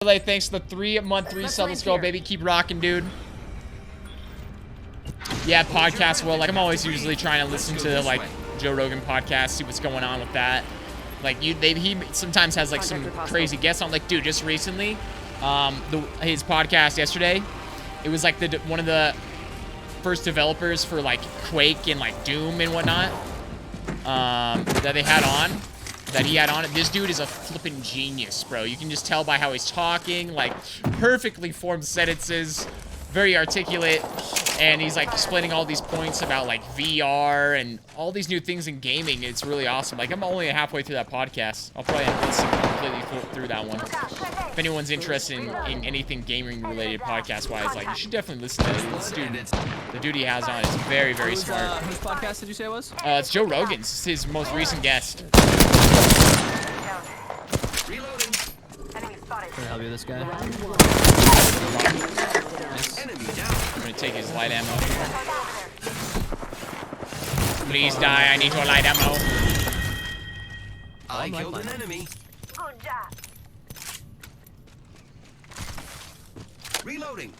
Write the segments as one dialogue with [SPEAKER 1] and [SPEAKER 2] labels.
[SPEAKER 1] Like, thanks for the 3-month resub. Let's go, baby. Keep rocking, dude. Yeah, podcast. Well, like, I'm always usually trying to listen to, like, Joe Rogan podcast, see what's going on with that. Like, he sometimes has, like, some crazy guests on. Like, dude, just recently, his podcast yesterday, it was, like, one of the first developers for, like, Quake and, like, Doom and whatnot, that he had on. This dude is a flipping genius, bro. You can just tell by how he's talking, like, perfectly formed sentences, very articulate, and he's, like, explaining all these points about, like, VR and all these new things in gaming. It's really awesome. Like, I'm only halfway through that podcast. I'll probably listen completely through that one. If anyone's interested in anything gaming-related podcast-wise, like, you should definitely listen to it. This dude, the dude he has on is very, very smart.
[SPEAKER 2] Whose podcast did you say it was?
[SPEAKER 1] It's Joe Rogan's. It's his most recent guest.
[SPEAKER 3] Reloading. Enemy spotted.
[SPEAKER 2] Can I help you with this guy? Nice.
[SPEAKER 3] Enemy down.
[SPEAKER 1] I'm gonna take his light ammo. Please die, I need your light ammo.
[SPEAKER 3] I killed an enemy.
[SPEAKER 4] Good job.
[SPEAKER 3] Reloading.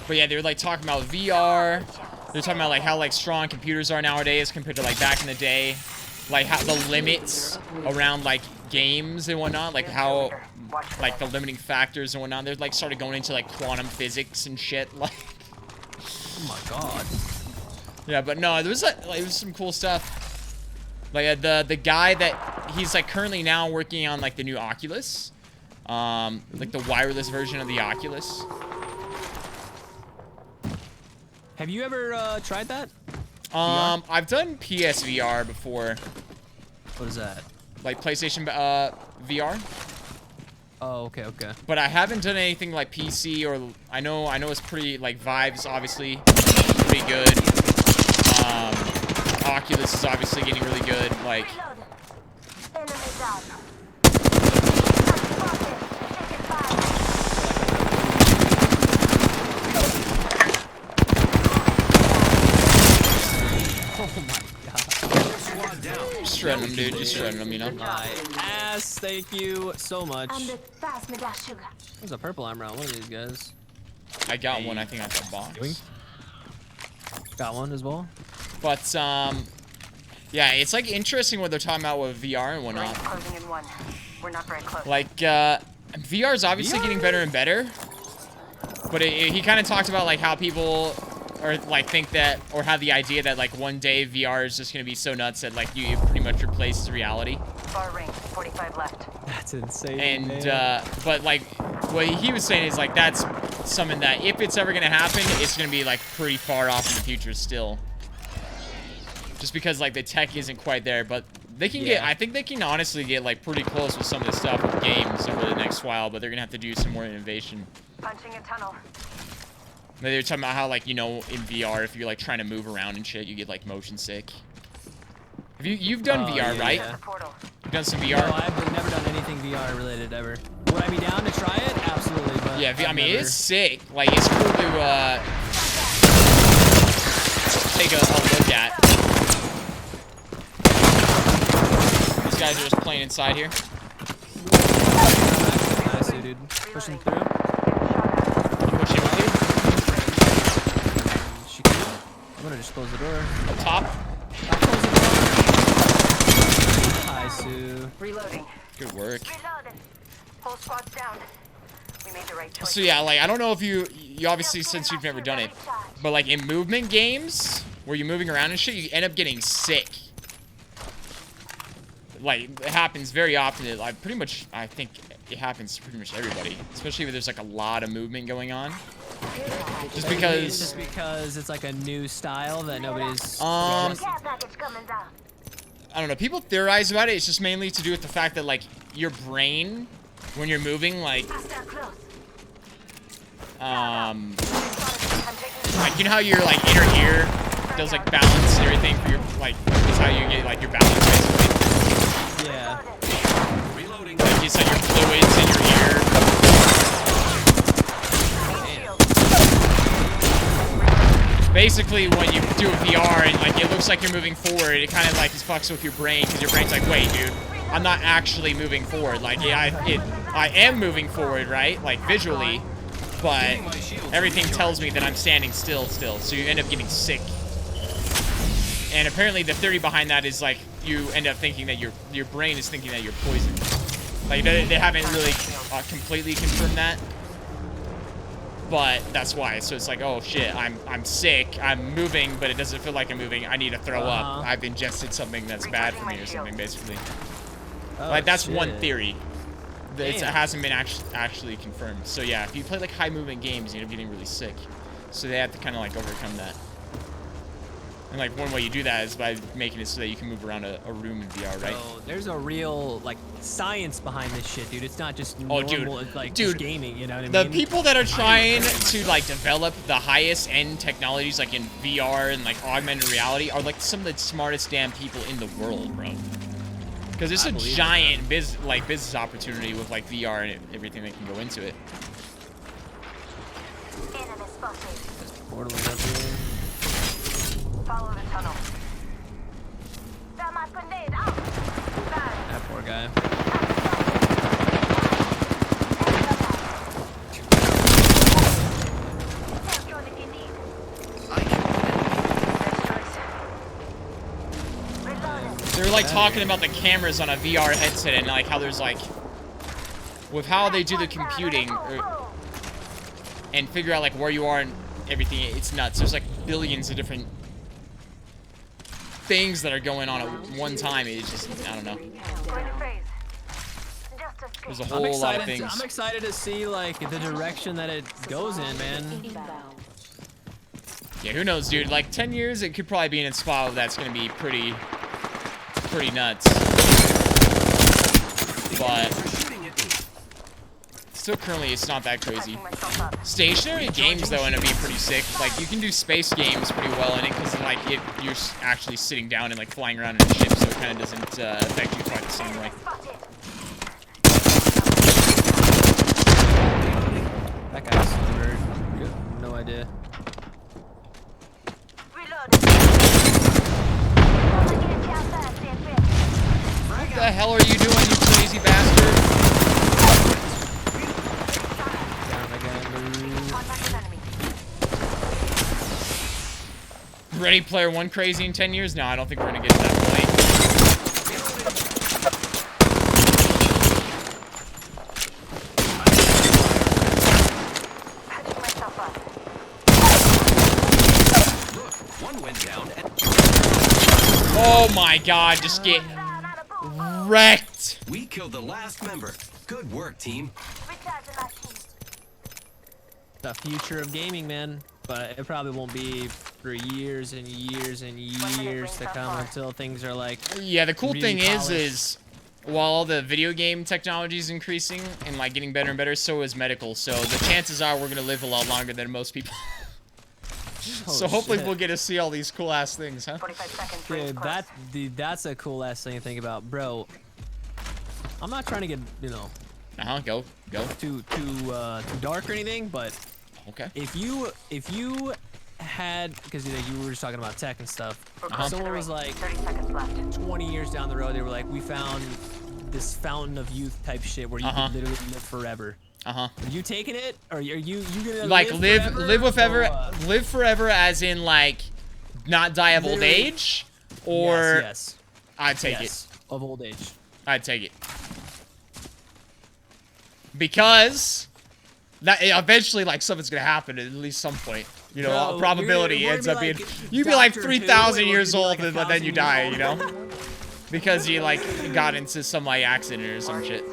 [SPEAKER 1] But yeah, they were like talking about VR. They're talking about like how like strong computers are nowadays compared to like back in the day. Like how the limits around like games and whatnot, like how like the limiting factors and whatnot. They're like started going into like quantum physics and shit. Like,
[SPEAKER 2] oh my god.
[SPEAKER 1] Yeah, but no, there was like it was some cool stuff. Like the guy that he's like currently now working on like the new Oculus, like the wireless version of the Oculus.
[SPEAKER 2] Have you ever tried that?
[SPEAKER 1] VR? I've done PSVR before.
[SPEAKER 2] What is that?
[SPEAKER 1] Like PlayStation VR.
[SPEAKER 2] Oh, okay, okay.
[SPEAKER 1] But I haven't done anything like PC or I know it's pretty like Vive's obviously pretty good. Oculus is obviously getting really good. Like.
[SPEAKER 2] Oh my god.
[SPEAKER 1] Just shredding them, dude. Just shredding them, you know?
[SPEAKER 2] My ass, thank you so much.
[SPEAKER 4] Sugar.
[SPEAKER 2] There's a purple armor on one of these guys.
[SPEAKER 1] I got one, I think, at the box.
[SPEAKER 2] Got one as well.
[SPEAKER 1] But, yeah, it's like interesting what they're talking about with VR and whatnot.
[SPEAKER 4] Closing in one. We're not very close.
[SPEAKER 1] Like, VR is obviously getting better and better. But he kind of talked about, like, how people or like think that or have the idea that like one day VR is just gonna be so nuts that like you pretty much replaces reality.
[SPEAKER 4] Far range, 45 left.
[SPEAKER 2] That's insane.
[SPEAKER 1] And but like what he was saying is like that's something that if it's ever gonna happen, it's gonna be like pretty far off in the future still. Just because like the tech isn't quite there, but they can get. I think they can honestly get like pretty close with some of this stuff with games over the next while, but they're gonna have to do some more innovation.
[SPEAKER 4] Punching a tunnel.
[SPEAKER 1] They were talking about how, like, you know, in VR, if you're, like, trying to move around and shit, you get, like, motion sick. Have you've done VR, right?
[SPEAKER 2] Yeah.
[SPEAKER 1] You've done some VR?
[SPEAKER 2] No, I've never done anything VR related ever. Would I be down to try it? Absolutely, but
[SPEAKER 1] yeah, I mean, it's sick. Like, it's cool to, take a look at. These guys are just playing inside here.
[SPEAKER 2] Nice, dude. Pushing through.
[SPEAKER 1] Pushing with you.
[SPEAKER 2] I'm gonna just close the door.
[SPEAKER 1] Up top.
[SPEAKER 2] I'll close the door. Hi, Sue.
[SPEAKER 4] Reloading.
[SPEAKER 1] Good work.
[SPEAKER 4] Reloading. Whole squad's down. We made the right choice.
[SPEAKER 1] So yeah, like I don't know if you obviously since you've never done it, but like in movement games where you're moving around and shit, you end up getting sick. Like it happens very often. Like pretty much, I think it happens to pretty much everybody, especially if there's like a lot of movement going on. Just because
[SPEAKER 2] it's like a new style that nobody's.
[SPEAKER 1] I don't know. People theorize about it. It's just mainly to do with the fact that like your brain, when you're moving, like you know how your like inner ear does like balance and everything for your like is how you get like your balance basically.
[SPEAKER 2] Yeah.
[SPEAKER 1] But focus on your fluids in your ear. Basically, when you do a VR and like it looks like you're moving forward, it kind of like fucks with your brain because your brain's like, wait, dude, I'm not actually moving forward. Like, yeah, I am moving forward, right? Like visually, but everything tells me that I'm standing still. So you end up getting sick. And apparently, the theory behind that is like you end up thinking that your brain is thinking that you're poisoned. Like they haven't really completely confirmed that. But that's why. So it's like, oh shit, I'm sick. I'm moving, but it doesn't feel like I'm moving. I need to throw up. I've ingested something that's bad for me or something, basically. Like that's one theory. It hasn't been actually confirmed. So yeah, if you play like high movement games, you end up getting really sick. So they have to kind of like overcome that. And like one way you do that is by making it so that you can move around a room in VR, right?
[SPEAKER 2] Oh, there's a real like science behind this shit, dude. It's not just normal, like just gaming, you know what I mean?
[SPEAKER 1] The people that are trying to like develop the highest end technologies like in VR and like augmented reality are like some of the smartest damn people in the world, bro. Because it's a giant business opportunity with like VR and everything that can go into it.
[SPEAKER 2] Portal is up here.
[SPEAKER 4] Follow the tunnel.
[SPEAKER 2] That poor guy.
[SPEAKER 1] They're like talking about the cameras on a VR headset and like how there's like, with how they do the computing and figure out like where you are and everything, it's nuts. There's like billions of different things that are going on at one time. It's just, I don't know. There's a whole lot of things.
[SPEAKER 2] I'm excited to see like the direction that it goes in, man.
[SPEAKER 1] Yeah, who knows, dude? Like 10 years, it could probably be in a spot that's gonna be pretty nuts. But still, currently, it's not that crazy. Stationary games, though, end up being pretty sick. Like, you can do space games pretty well in it, because, like, you're actually sitting down and, like, flying around in a ship, so it kind of doesn't affect you quite the same way.
[SPEAKER 2] That guy's bird. No idea.
[SPEAKER 1] What the hell are you doing, you crazy bastard? Ready Player One crazy in 10 years? No, I don't think we're gonna get to that point.
[SPEAKER 3] One went down.
[SPEAKER 1] Oh my god, just get wrecked.
[SPEAKER 3] We killed the last member. Good work, team.
[SPEAKER 2] The future of gaming, man. But it probably won't be for years and years and years to come until things are like.
[SPEAKER 1] Yeah, the cool
[SPEAKER 2] really
[SPEAKER 1] thing
[SPEAKER 2] polished.
[SPEAKER 1] is while all the video game technology is increasing and like getting better and better, so is medical. So the chances are we're gonna live a lot longer than most people. So hopefully we'll get to see all these cool ass things, huh?
[SPEAKER 4] 45 seconds.
[SPEAKER 2] Dude, that's a cool ass thing to think about, bro. I'm not trying to get, you know,
[SPEAKER 1] Go.
[SPEAKER 2] too dark or anything, but
[SPEAKER 1] Okay.
[SPEAKER 2] if you had, because you know, you were just talking about tech and stuff. Someone was like
[SPEAKER 4] 30 seconds left.
[SPEAKER 2] 20 years down the road, they were like, we found this fountain of youth type shit where you can literally live forever. Are you taking it, or are you gonna
[SPEAKER 1] Like live forever, as in like not die of old
[SPEAKER 2] Literally-
[SPEAKER 1] age, or
[SPEAKER 2] yes,
[SPEAKER 1] I'd take
[SPEAKER 2] yes, of old age.
[SPEAKER 1] it. I'd take it because that eventually like something's gonna happen at least some point. You know,
[SPEAKER 2] Bro,
[SPEAKER 1] a probability
[SPEAKER 2] you're
[SPEAKER 1] ends
[SPEAKER 2] gonna
[SPEAKER 1] up
[SPEAKER 2] be
[SPEAKER 1] being
[SPEAKER 2] like
[SPEAKER 1] you'd be like
[SPEAKER 2] Doctor
[SPEAKER 1] 3,000
[SPEAKER 2] Who,
[SPEAKER 1] years
[SPEAKER 2] or
[SPEAKER 1] old,
[SPEAKER 2] you'd be
[SPEAKER 1] but
[SPEAKER 2] like
[SPEAKER 1] then you
[SPEAKER 2] 1,000
[SPEAKER 1] die.
[SPEAKER 2] years
[SPEAKER 1] You know,
[SPEAKER 2] old.
[SPEAKER 1] because you like got into some like accident or some shit.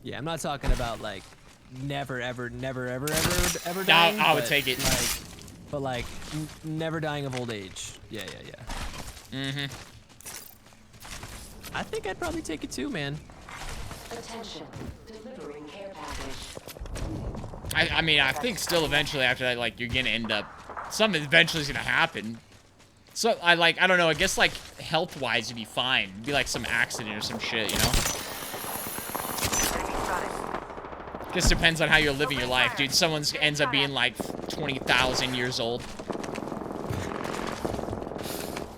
[SPEAKER 2] Yeah, I'm not talking about like never ever dying.
[SPEAKER 1] I would
[SPEAKER 2] but,
[SPEAKER 1] take it.
[SPEAKER 2] But like never dying of old age. Yeah. I think I'd probably take it too, man.
[SPEAKER 5] Attention, delivering care package.
[SPEAKER 1] I mean, I think still eventually after that, like, you're gonna end up, something eventually is gonna happen. So, I don't know, I guess, like, health-wise, you'd be fine. It'd be like some accident or some shit, you know? Just depends on how you're living your life, dude. Someone ends up being like 20,000 years old.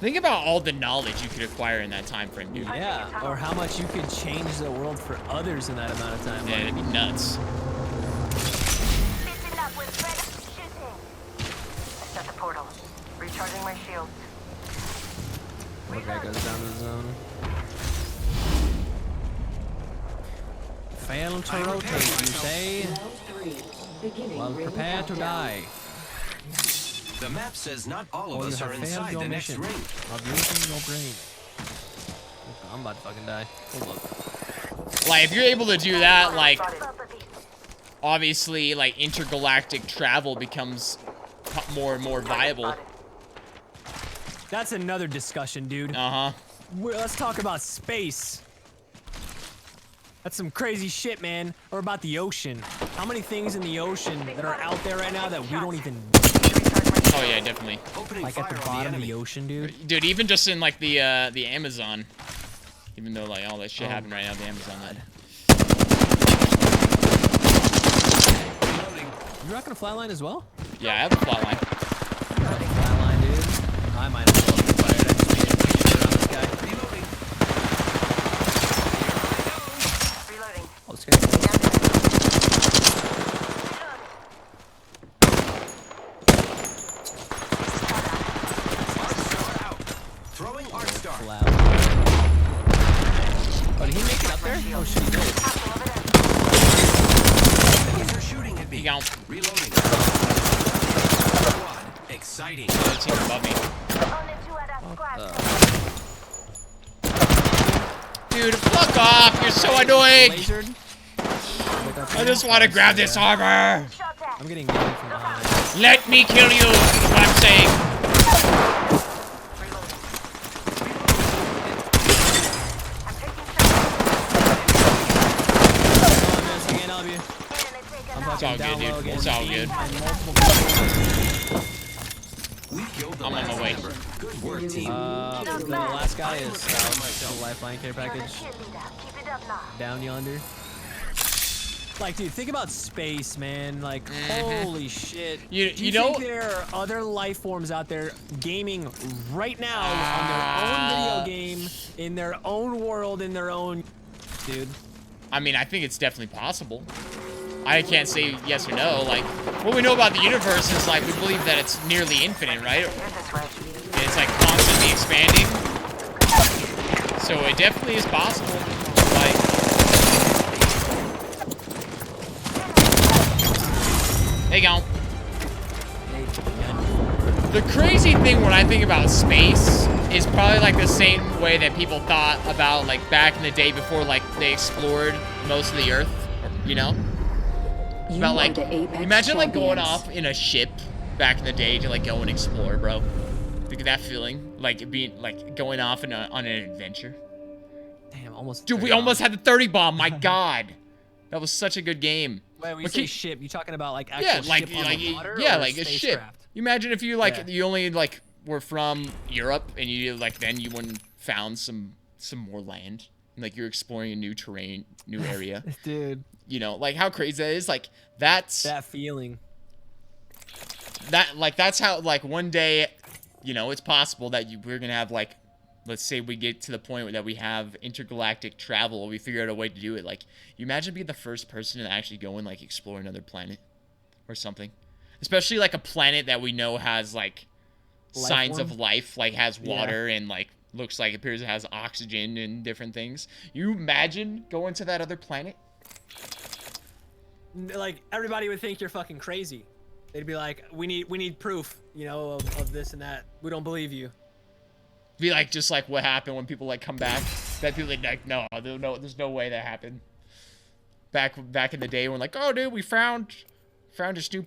[SPEAKER 1] Think about all the knowledge you could acquire in that time frame, dude.
[SPEAKER 2] Yeah, or how much you could change the world for others in that amount of time.
[SPEAKER 1] Yeah, it'd be nuts.
[SPEAKER 4] Listen up, we're ready. Shooting. Set the portal. Recharging my shields.
[SPEAKER 2] One guy goes down to the zone. Fail to rotate, you say? Well, prepare to die.
[SPEAKER 3] The map says not all of
[SPEAKER 2] Or you
[SPEAKER 3] us
[SPEAKER 2] have
[SPEAKER 3] are
[SPEAKER 2] failed
[SPEAKER 3] inside
[SPEAKER 2] your
[SPEAKER 3] the next
[SPEAKER 2] mission
[SPEAKER 3] ring.
[SPEAKER 2] of using your brain. I'm about to fucking die. Hold up.
[SPEAKER 1] Like, if you're able to do that, like, obviously, like, intergalactic travel becomes more and more viable.
[SPEAKER 2] That's another discussion, dude.
[SPEAKER 1] Uh-huh.
[SPEAKER 2] Let's talk about space. That's some crazy shit, man. Or about the ocean. How many things in the ocean that are out there right now that we don't even...
[SPEAKER 1] Oh yeah, definitely.
[SPEAKER 3] Opening
[SPEAKER 2] Like at
[SPEAKER 3] fire
[SPEAKER 2] the
[SPEAKER 3] on
[SPEAKER 2] bottom of
[SPEAKER 3] enemy.
[SPEAKER 2] the ocean, dude.
[SPEAKER 1] Dude, even just in like the Amazon, even though like all that shit happened right now, the Amazon.
[SPEAKER 3] Reloading.
[SPEAKER 2] You rocking a flatline as well?
[SPEAKER 1] Yeah, I have a flatline.
[SPEAKER 2] Flatline, dude. I might as well be fired. I just made a picture around this guy.
[SPEAKER 3] Reloading.
[SPEAKER 4] Reloading.
[SPEAKER 2] Oh, this guy.
[SPEAKER 3] Arc Star out. Throwing Arc Star.
[SPEAKER 2] Loud. Oh, did he make it up there? Oh, shit, he did.
[SPEAKER 3] Enemies are shooting at me.
[SPEAKER 1] You go.
[SPEAKER 3] Reloading. Squad. Exciting.
[SPEAKER 1] The team above me.
[SPEAKER 4] Only 2 out of squad.
[SPEAKER 1] Dude, fuck off! You're so annoying.
[SPEAKER 2] Lasered.
[SPEAKER 1] I just want to grab this armor.
[SPEAKER 4] Shot at.
[SPEAKER 2] I'm getting nailed from behind.
[SPEAKER 1] Let me kill you. Is what I'm saying.
[SPEAKER 4] I'm taking
[SPEAKER 2] Oh, man, I can't help you. I'm
[SPEAKER 1] It's all
[SPEAKER 2] fucking down
[SPEAKER 1] good,
[SPEAKER 2] low
[SPEAKER 1] dude.
[SPEAKER 2] again.
[SPEAKER 1] It's all good.
[SPEAKER 2] By multiple people.
[SPEAKER 3] We killed the
[SPEAKER 1] I'm on my
[SPEAKER 3] last
[SPEAKER 1] way.
[SPEAKER 3] member. Good work, team.
[SPEAKER 2] The last guy is the lifeline care package
[SPEAKER 4] Keep it up now.
[SPEAKER 2] down yonder. Like, dude, think about space, man. Like, holy shit.
[SPEAKER 1] You
[SPEAKER 2] Do you
[SPEAKER 1] know-
[SPEAKER 2] think there are other life forms out there gaming right now on their own video game, in their own world, in their own... Dude.
[SPEAKER 1] I mean, I think it's definitely possible. I can't say yes or no. Like, what we know about the universe is, like, we believe that it's nearly infinite, right? And it's, like, constantly expanding. So it definitely is possible. Like... There you go. The crazy thing when I think about space is probably like the same way that people thought about like back in the day before like they explored most of the Earth, you know? About like, imagine like going off in a ship back in the day to like go and explore, bro. Look at that feeling, like being like going off on an adventure.
[SPEAKER 2] Damn, almost...
[SPEAKER 1] Dude, we almost had the 30 bomb, my god. That was such a good game.
[SPEAKER 2] Wait, when you
[SPEAKER 1] But
[SPEAKER 2] say
[SPEAKER 1] keep-
[SPEAKER 2] ship, you talking about like actual
[SPEAKER 1] Yeah, like,
[SPEAKER 2] ship on the water,
[SPEAKER 1] yeah,
[SPEAKER 2] or
[SPEAKER 1] like a ship.
[SPEAKER 2] spacecraft?
[SPEAKER 1] You imagine if you like
[SPEAKER 2] Yeah.
[SPEAKER 1] you only like were from Europe and you like then you wouldn't found some more land. Like you're exploring a new terrain, new area.
[SPEAKER 2] Dude,
[SPEAKER 1] You know, like how crazy that is. Like that's
[SPEAKER 2] that feeling.
[SPEAKER 1] that's how like one day, you know, it's possible that we're gonna have like, let's say we get to the point that we have intergalactic travel, or we figure out a way to do it. Like, you imagine being the first person to actually go and like explore another planet or something, especially like a planet that we know has like signs of life, like has water and like looks like appears it has oxygen and different things. You imagine going to that other planet?
[SPEAKER 2] Like, everybody would think you're fucking crazy. They'd be like, we need proof, you know, of this and that. We don't believe you.
[SPEAKER 1] Be like just like what happened when people like come back. That people like no, there's no way that happened. Back in the day when like, oh dude, we found this new